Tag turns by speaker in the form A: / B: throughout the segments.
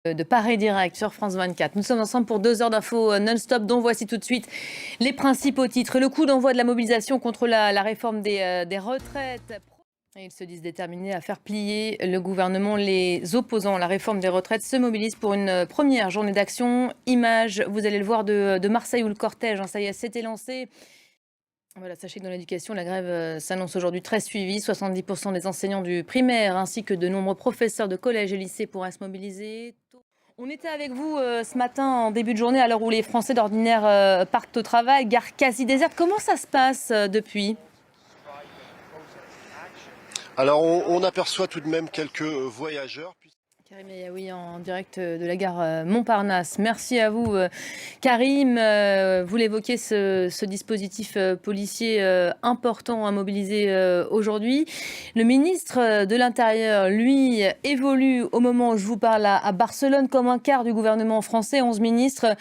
A: De Paris Direct sur France 24. Nous sommes ensemble pour 2 heures d'infos non-stop, dont voici tout de suite les principaux titres. Le coup d'envoi de la mobilisation contre la réforme des retraites. Ils se disent déterminés à faire plier le gouvernement. Les opposants à la réforme des retraites se mobilisent pour une première journée d'action. Image, vous allez le voir, de Marseille où le cortège, ça y est, s'était lancé. Voilà, sachez que dans l'éducation, la grève s'annonce aujourd'hui très suivie. 70% des enseignants du primaire ainsi que de nombreux professeurs de collèges et lycées pourraient se mobiliser. On était avec vous ce matin en début de journée à l'heure où les Français d'ordinaire partent au travail. Gare quasi déserte. Comment ça se passe depuis ?
B: Alors on aperçoit tout de même quelques voyageurs.
A: Karim Ayaoui en direct de la gare Montparnasse. Merci à vous Karim. Vous l'évoquez, ce dispositif policier important à mobiliser aujourd'hui. Le ministre de l'Intérieur, lui, évolue au moment où je vous parle à Barcelone comme un quart du gouvernement français. 11 ministres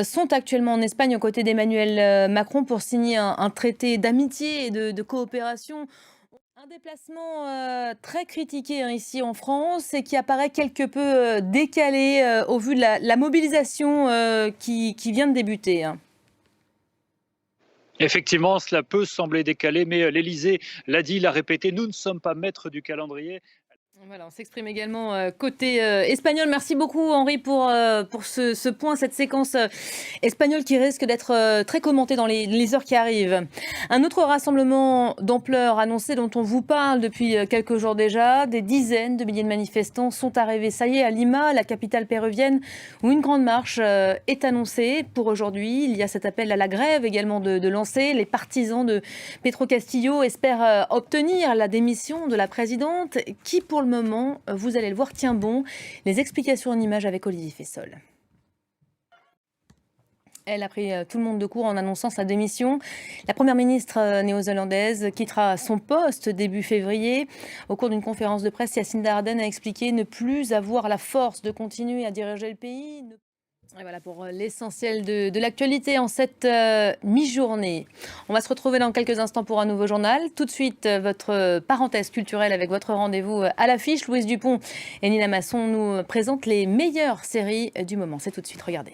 A: sont actuellement en Espagne aux côtés d'Emmanuel Macron pour signer un traité d'amitié et de coopération. Un déplacement très critiqué ici en France et qui apparaît quelque peu décalé au vu de la mobilisation qui vient de débuter.
C: Effectivement, cela peut sembler décalé, mais l'Élysée l'a dit, l'a répété, nous ne sommes pas maîtres du calendrier.
A: Voilà, on s'exprime également côté espagnol. Merci beaucoup Henri pour ce point, cette séquence espagnole qui risque d'être très commentée dans les heures qui arrivent. Un autre rassemblement d'ampleur annoncé dont on vous parle depuis quelques jours déjà. Des dizaines de milliers de manifestants sont arrivés, ça y est, à Lima, la capitale péruvienne, où une grande marche est annoncée pour aujourd'hui. Il y a cet appel à la grève également de lancer. Les partisans de Pedro Castillo espèrent obtenir la démission de la présidente qui, pour le moment, vous allez le voir, tient bon. Les explications en images avec Olivier Fessol. Elle a pris tout le monde de court en annonçant sa démission. La première ministre néo-zélandaise quittera son poste début février. Au cours d'une conférence de presse, Jacinda Ardern a expliqué ne plus avoir la force de continuer à diriger le pays. Et voilà pour l'essentiel de l'actualité en cette mi-journée. On va se retrouver dans quelques instants pour un nouveau journal. Tout de suite, votre parenthèse culturelle avec votre rendez-vous à l'affiche. Louise Dupont et Nina Masson nous présentent les meilleures séries du moment. C'est tout de suite, regardez.